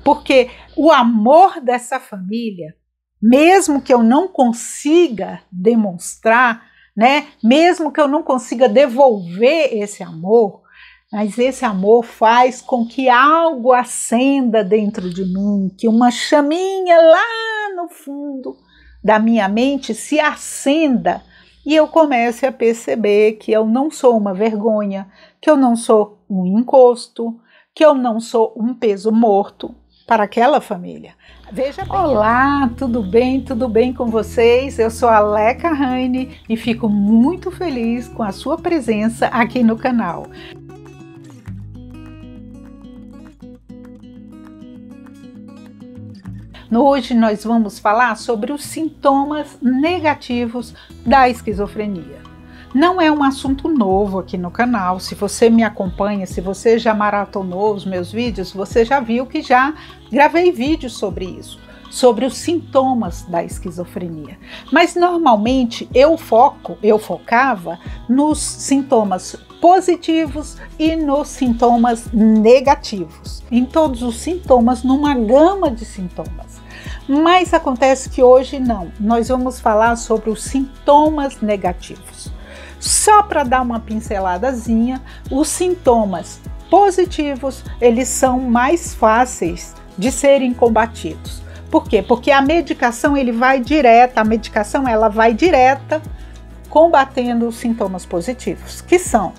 porque o amor dessa família, mesmo que eu não consiga demonstrar, né, mesmo que eu não consiga devolver esse amor, mas esse amor faz com que algo acenda dentro de mim, que uma chaminha lá no fundo da minha mente se acenda e eu comece a perceber que eu não sou uma vergonha, que eu não sou um encosto, que eu não sou um peso morto para aquela família. Veja bem. Olá, tudo bem com vocês? Eu sou a Leca Raine e fico muito feliz com a sua presença aqui no canal. Hoje nós vamos falar sobre os sintomas negativos da esquizofrenia. Não é um assunto novo aqui no canal. Se você me acompanha, se você já maratonou os meus vídeos, você já viu que já gravei vídeos sobre isso, sobre os sintomas da esquizofrenia. Mas normalmente eu focava nos sintomas positivos e nos sintomas negativos, em todos os sintomas, numa gama de sintomas. Mas acontece que hoje não, nós vamos falar sobre os sintomas negativos. Só para dar uma pinceladazinha, os sintomas positivos, eles são mais fáceis de serem combatidos. Por quê? Porque a medicação ela vai direta combatendo os sintomas positivos, que são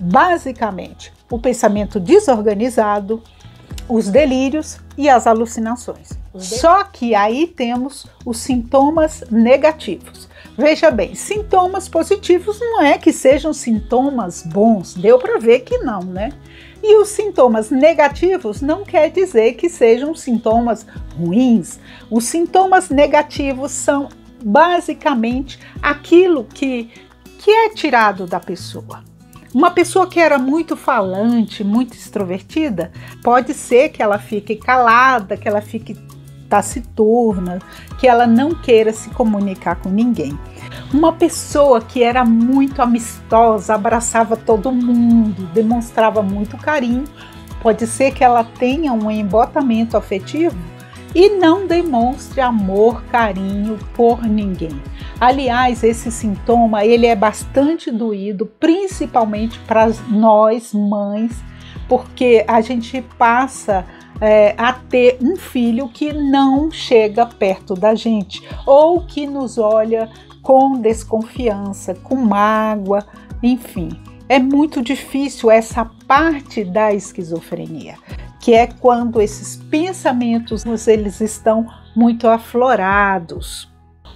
basicamente o pensamento desorganizado, os delírios e as alucinações. Só que aí temos os sintomas negativos. Veja bem, sintomas positivos não é que sejam sintomas bons, deu para ver que não, né? E os sintomas negativos não quer dizer que sejam sintomas ruins. Os sintomas negativos são basicamente aquilo que é tirado da pessoa. Uma pessoa que era muito falante, muito extrovertida, pode ser que ela fique calada, que ela fique taciturna, que ela não queira se comunicar com ninguém. Uma pessoa que era muito amistosa, abraçava todo mundo, demonstrava muito carinho, pode ser que ela tenha um embotamento afetivo e não demonstre amor, carinho por ninguém. Aliás, esse sintoma ele é bastante doído, principalmente para nós mães, porque a gente passa a ter um filho que não chega perto da gente ou que nos olha com desconfiança, com mágoa, enfim. É muito difícil essa parte da esquizofrenia, que é quando esses pensamentos eles estão muito aflorados.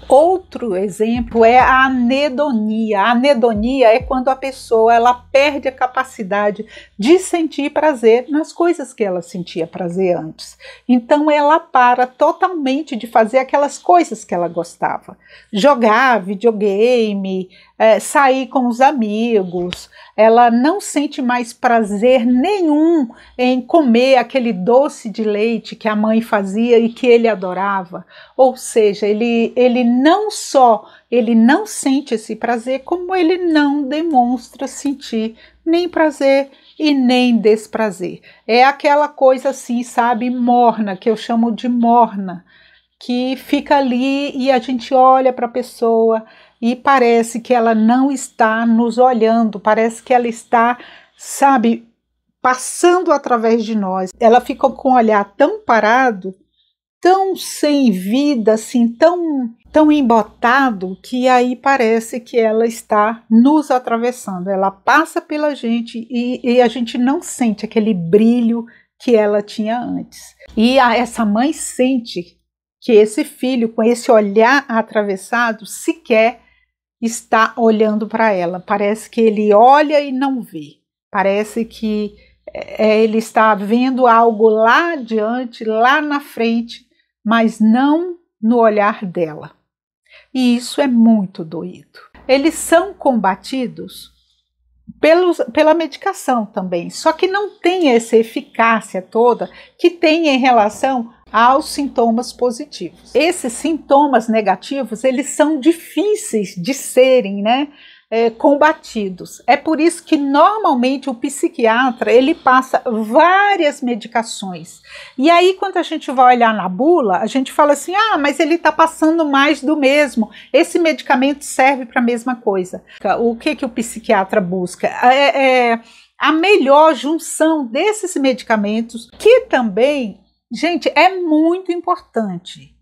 Outro exemplo é a anedonia. A anedonia é quando a pessoa ela perde a capacidade de sentir prazer nas coisas que ela sentia prazer antes. Então ela para totalmente de fazer aquelas coisas que ela gostava. Jogar videogame, sair com os amigos. Ela não sente mais prazer nenhum em comer aquele doce de leite que a mãe fazia e que ele adorava. Ou seja, ele não só não sente esse prazer, como ele não demonstra sentir nem prazer e nem desprazer. É aquela coisa assim, sabe, morna, que eu chamo de morna, que fica ali e a gente olha para a pessoa e parece que ela não está nos olhando, parece que ela está, sabe, passando através de nós. Ela fica com o olhar tão parado, tão sem vida, assim, tão embotado, que aí parece que ela está nos atravessando. Ela passa pela gente e a gente não sente aquele brilho que ela tinha antes. E essa mãe sente que esse filho, com esse olhar atravessado, sequer está olhando para ela. Parece que ele olha e não vê. Parece que ele está vendo algo lá adiante, lá na frente, mas não no olhar dela. E isso é muito doído. Eles são combatidos pela medicação também, só que não tem essa eficácia toda que tem em relação aos sintomas positivos. Esses sintomas negativos, eles são difíceis de serem, né, combatidos. É por isso que normalmente o psiquiatra ele passa várias medicações. E aí quando a gente vai olhar na bula, a gente fala assim, mas ele está passando mais do mesmo. Esse medicamento serve para a mesma coisa. O que o psiquiatra busca? A melhor junção desses medicamentos, que também, gente, é muito importante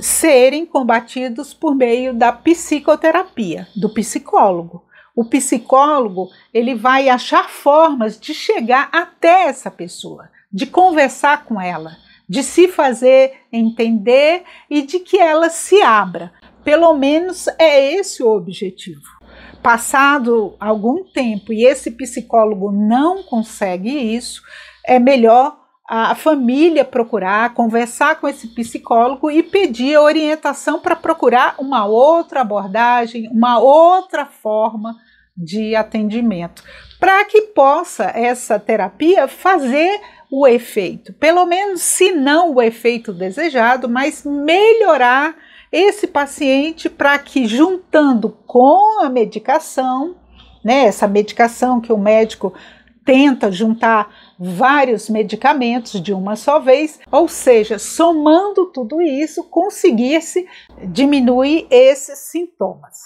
serem combatidos por meio da psicoterapia, do psicólogo. O psicólogo, ele vai achar formas de chegar até essa pessoa, de conversar com ela, de se fazer entender e de que ela se abra. Pelo menos é esse o objetivo. Passado algum tempo e esse psicólogo não consegue isso, é melhor a família procurar, conversar com esse psicólogo e pedir orientação para procurar uma outra abordagem, uma outra forma de atendimento, para que possa essa terapia fazer o efeito, pelo menos se não o efeito desejado, mas melhorar esse paciente para que, juntando com a medicação, né, essa medicação que o médico tenta juntar vários medicamentos de uma só vez, ou seja, somando tudo isso, conseguir-se diminuir esses sintomas.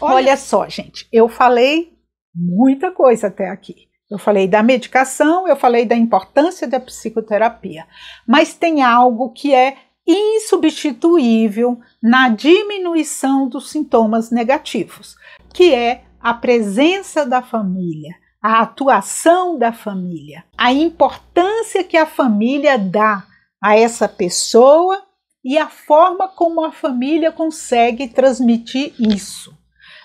Olha só, gente, eu falei muita coisa até aqui. Eu falei da medicação, eu falei da importância da psicoterapia, mas tem algo que é insubstituível na diminuição dos sintomas negativos, que é a presença da família, a atuação da família, a importância que a família dá a essa pessoa e a forma como a família consegue transmitir isso.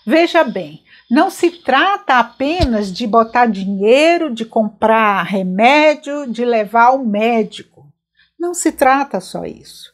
Veja bem, não se trata apenas de botar dinheiro, de comprar remédio, de levar ao médico. Não se trata só isso.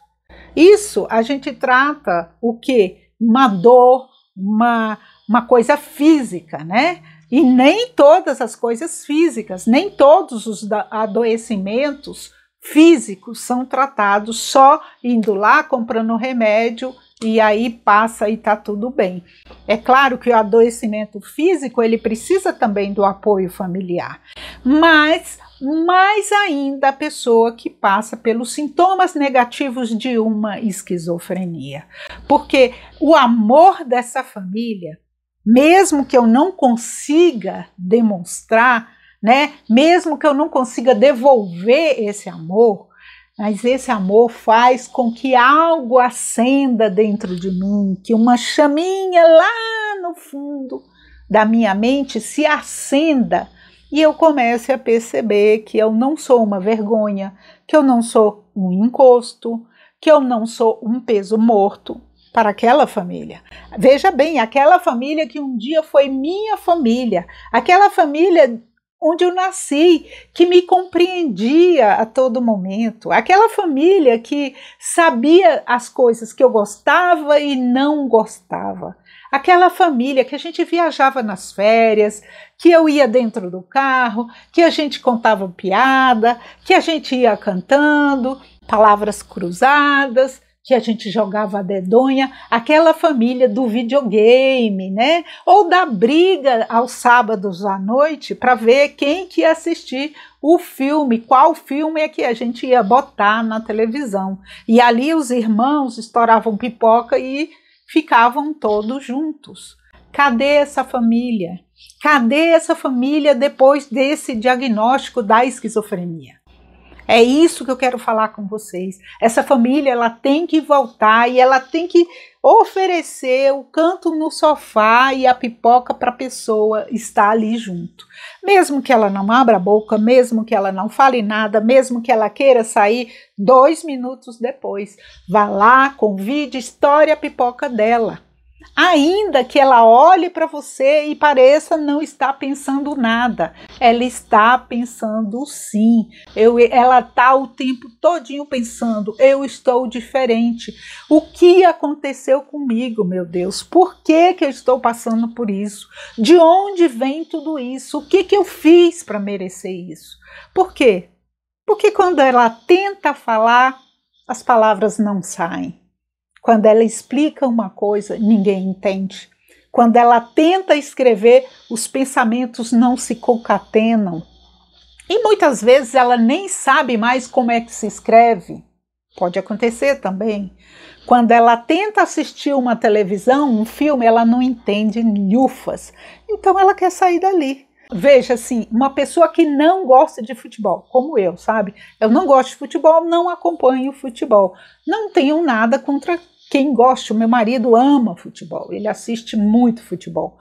Isso a gente trata o quê? Uma dor, uma coisa física, né? E nem todas as coisas físicas, nem todos os adoecimentos físicos são tratados só indo lá, comprando remédio e aí passa e está tudo bem. É claro que o adoecimento físico ele precisa também do apoio familiar, mas mais ainda a pessoa que passa pelos sintomas negativos de uma esquizofrenia. Porque o amor dessa família, mesmo que eu não consiga demonstrar, né, mesmo que eu não consiga devolver esse amor, mas esse amor faz com que algo acenda dentro de mim, que uma chaminha lá no fundo da minha mente se acenda e eu comece a perceber que eu não sou uma vergonha, que eu não sou um encosto, que eu não sou um peso morto para aquela família. Veja bem, aquela família que um dia foi minha família, aquela família onde eu nasci, que me compreendia a todo momento, aquela família que sabia as coisas que eu gostava e não gostava, aquela família que a gente viajava nas férias, que eu ia dentro do carro, que a gente contava piada, que a gente ia cantando, palavras cruzadas, que a gente jogava a dedonha, aquela família do videogame, né? Ou da briga aos sábados à noite para ver quem que ia assistir o filme, qual filme é que a gente ia botar na televisão. E ali os irmãos estouravam pipoca e ficavam todos juntos. Cadê essa família? Cadê essa família depois desse diagnóstico da esquizofrenia? É isso que eu quero falar com vocês. Essa família ela tem que voltar e ela tem que oferecer o canto no sofá e a pipoca para a pessoa estar ali junto. Mesmo que ela não abra a boca, mesmo que ela não fale nada, mesmo que ela queira sair 2 minutos depois. Vá lá, convide, estoure a pipoca dela. Ainda que ela olhe para você e pareça não estar pensando nada, ela está pensando sim. Ela está o tempo todinho pensando, eu estou diferente. O que aconteceu comigo, meu Deus? Por que eu estou passando por isso? De onde vem tudo isso? O que eu fiz para merecer isso? Por quê? Porque quando ela tenta falar, as palavras não saem. Quando ela explica uma coisa, ninguém entende. Quando ela tenta escrever, os pensamentos não se concatenam. E muitas vezes ela nem sabe mais como é que se escreve. Pode acontecer também. Quando ela tenta assistir uma televisão, um filme, ela não entende nhufas. Então ela quer sair dali. Veja, assim, uma pessoa que não gosta de futebol, como eu, sabe? Eu não gosto de futebol, não acompanho futebol. Não tenho nada contra quem gosta. O meu marido ama futebol, ele assiste muito futebol.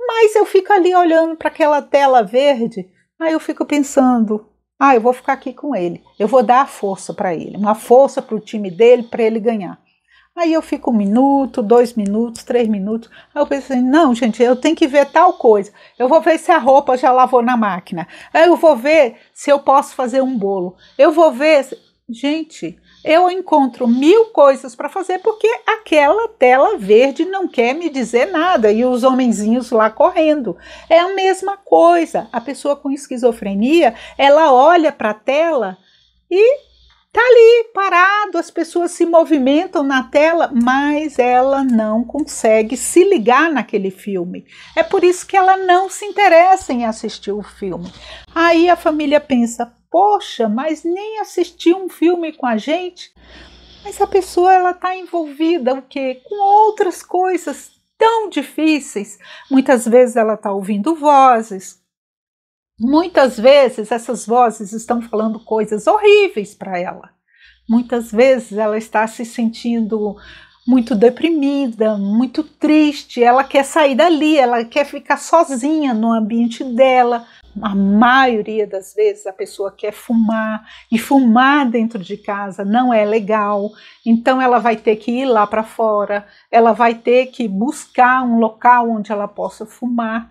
Mas eu fico ali olhando para aquela tela verde, aí eu fico pensando, eu vou ficar aqui com ele, eu vou dar a força para ele, uma força para o time dele, para ele ganhar. Aí eu fico 1 minuto, 2 minutos, 3 minutos. Aí eu penso assim, não, gente, eu tenho que ver tal coisa. Eu vou ver se a roupa já lavou na máquina. Aí eu vou ver se eu posso fazer um bolo. Eu vou ver... Gente, eu encontro 1000 coisas para fazer porque aquela tela verde não quer me dizer nada. E os homenzinhos lá correndo. É a mesma coisa. A pessoa com esquizofrenia, ela olha para a tela e... está ali parado, as pessoas se movimentam na tela, mas ela não consegue se ligar naquele filme. É por isso que ela não se interessa em assistir o filme. Aí a família pensa, poxa, mas nem assistiu um filme com a gente? Mas a pessoa ela está envolvida o quê? Com outras coisas tão difíceis. Muitas vezes ela está ouvindo vozes. Muitas vezes essas vozes estão falando coisas horríveis para ela. Muitas vezes ela está se sentindo muito deprimida, muito triste, ela quer sair dali, ela quer ficar sozinha no ambiente dela. A maioria das vezes a pessoa quer fumar, e fumar dentro de casa não é legal, então ela vai ter que ir lá para fora, ela vai ter que buscar um local onde ela possa fumar.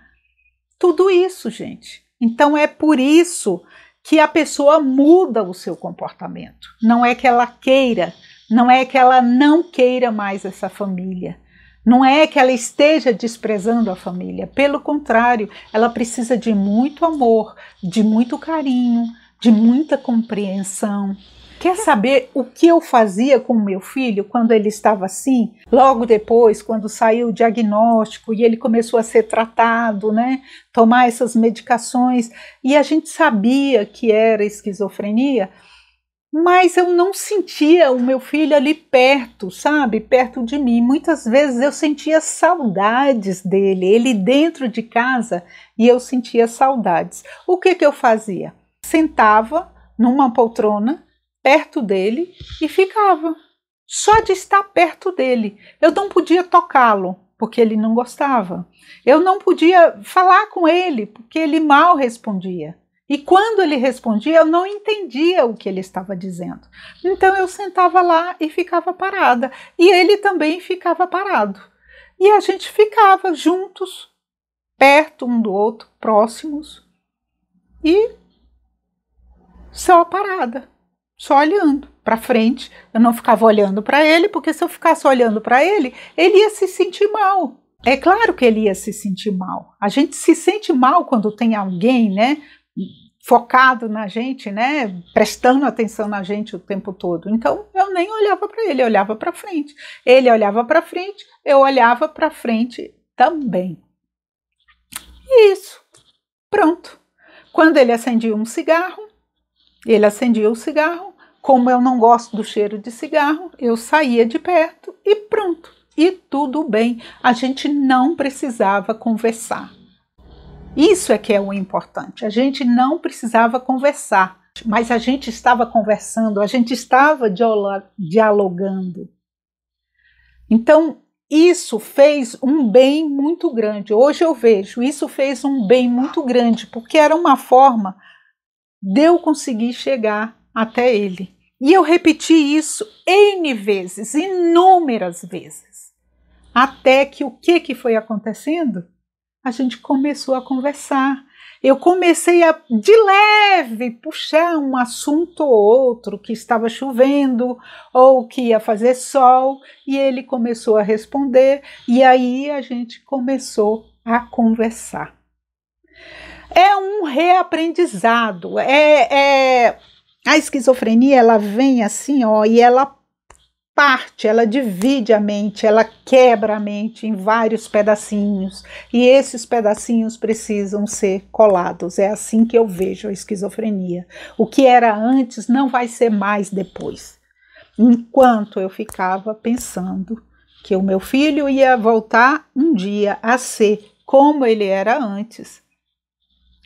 Tudo isso, gente. Então é por isso que a pessoa muda o seu comportamento. Não é que ela queira, não é que ela não queira mais essa família. Não é que ela esteja desprezando a família. Pelo contrário, ela precisa de muito amor, de muito carinho, de muita compreensão. Quer saber o que eu fazia com o meu filho quando ele estava assim? Logo depois, quando saiu o diagnóstico e ele começou a ser tratado, né? Tomar essas medicações, e a gente sabia que era esquizofrenia, mas eu não sentia o meu filho ali perto, sabe? Perto de mim. Muitas vezes eu sentia saudades dele, ele dentro de casa, e eu sentia saudades. O que eu fazia? Sentava numa poltrona, perto dele e ficava, só de estar perto dele. Eu não podia tocá-lo, porque ele não gostava. Eu não podia falar com ele, porque ele mal respondia. E quando ele respondia, eu não entendia o que ele estava dizendo. Então eu sentava lá e ficava parada. E ele também ficava parado. E a gente ficava juntos, perto um do outro, próximos, e só parada. Só olhando para frente. Eu não ficava olhando para ele, porque se eu ficasse olhando para ele, ele ia se sentir mal. É claro que ele ia se sentir mal. A gente se sente mal quando tem alguém, né, focado na gente, né, prestando atenção na gente o tempo todo. Então eu nem olhava para ele, eu olhava para frente. Ele olhava para frente, eu olhava para frente também. E isso. Pronto. Quando ele acendia um cigarro, ele acendia o cigarro, como eu não gosto do cheiro de cigarro, eu saía de perto e pronto. E tudo bem, a gente não precisava conversar. Isso é que é o importante, a gente não precisava conversar, mas a gente estava conversando, a gente estava dialogando. Então, isso fez um bem muito grande. Hoje eu vejo, isso fez um bem muito grande, porque era uma forma de eu conseguir chegar até ele. E eu repeti isso N vezes, inúmeras vezes. Até que o que foi acontecendo? A gente começou a conversar. Eu comecei a, de leve, puxar um assunto ou outro, que estava chovendo ou que ia fazer sol, e ele começou a responder, e aí a gente começou a conversar. É um reaprendizado, a esquizofrenia ela vem assim, ó, e ela parte, ela divide a mente, ela quebra a mente em vários pedacinhos, e esses pedacinhos precisam ser colados. É assim que eu vejo a esquizofrenia. O que era antes não vai ser mais depois. Enquanto eu ficava pensando que o meu filho ia voltar um dia a ser como ele era antes,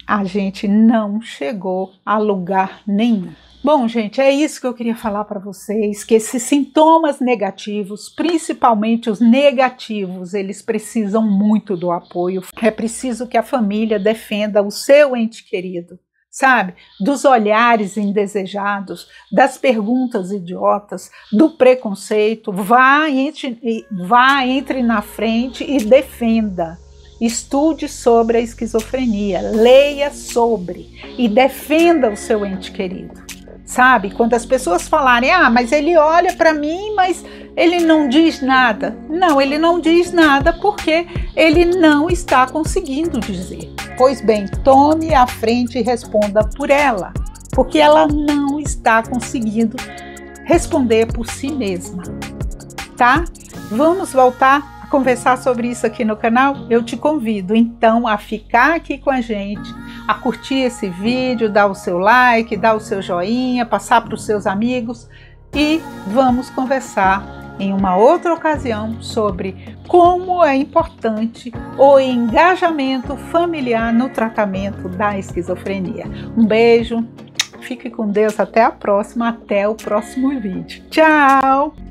a gente não chegou a lugar nenhum. Bom, gente, é isso que eu queria falar para vocês, que esses sintomas negativos, principalmente os negativos, eles precisam muito do apoio. É preciso que a família defenda o seu ente querido, sabe? Dos olhares indesejados, das perguntas idiotas, do preconceito. Entre na frente e defenda. Estude sobre a esquizofrenia, leia sobre e defenda o seu ente querido. Sabe, quando as pessoas falarem, mas ele olha para mim, mas ele não diz nada. Não, ele não diz nada porque ele não está conseguindo dizer. Pois bem, tome a frente e responda por ela, porque ela não está conseguindo responder por si mesma, tá? Vamos voltar a conversar sobre isso aqui no canal? Eu te convido, então, a ficar aqui com a gente, a curtir esse vídeo, dar o seu like, dar o seu joinha, passar para os seus amigos e vamos conversar em uma outra ocasião sobre como é importante o engajamento familiar no tratamento da esquizofrenia. Um beijo, fique com Deus, até a próxima, até o próximo vídeo. Tchau!